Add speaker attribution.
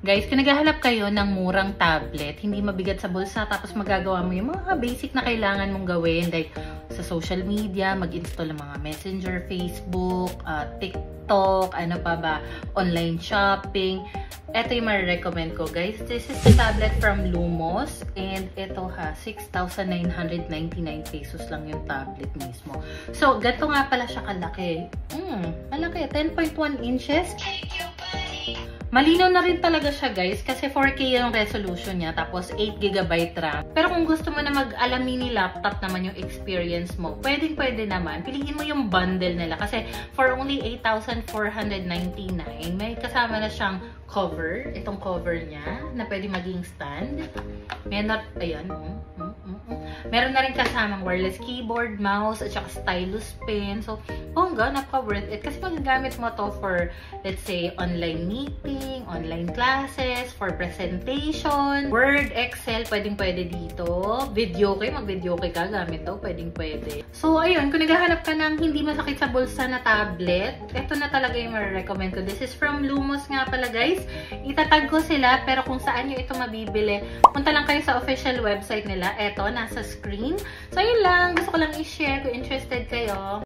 Speaker 1: Guys, kung naghahanap kayo ng murang tablet, hindi mabigat sa bulsa, tapos magagawa mo yung mga basic na kailangan mong gawin, like sa social media, mag-install ng mga Messenger, Facebook, TikTok, ano pa ba, online shopping. Ito yung ma-recommend ko, guys. This is the tablet from Lumos, and ito 6,999 pesos lang yung tablet mismo. So, ganito nga pala siya kalaki. Malaki, 10.1 inches. Malinaw na rin talaga siya, guys, kasi 4K yung resolution niya, tapos 8GB RAM. Pero kung gusto mo na mag-ala mini laptop naman yung experience mo, pwede naman. Piliin mo yung bundle nila kasi for only 8,499, may kasama na siyang cover. Itong cover niya na pwede maging stand. Ayan. Meron na rin kasamang wireless keyboard, mouse, at saka stylus pen. So, bongga, napaka-worth it. Kasi magagamit mo to for, let's say, online meeting, online classes, for presentation, Word, Excel, pwedeng-pwede dito. Video kay, mag-video kay ka, gamit to, pwedeng-pwede. So, ayun, kung naghahanap ka ng hindi masakit sa bulsa na tablet, ito na talaga yung ma-recommend ko. This is from Lumos nga pala, guys. Itatag ko sila, pero kung saan nyo ito mabibili, punta lang kayo sa official website nila. Eto, nasa screen. So, yun lang. Gusto ko lang i-share kung interested kayo.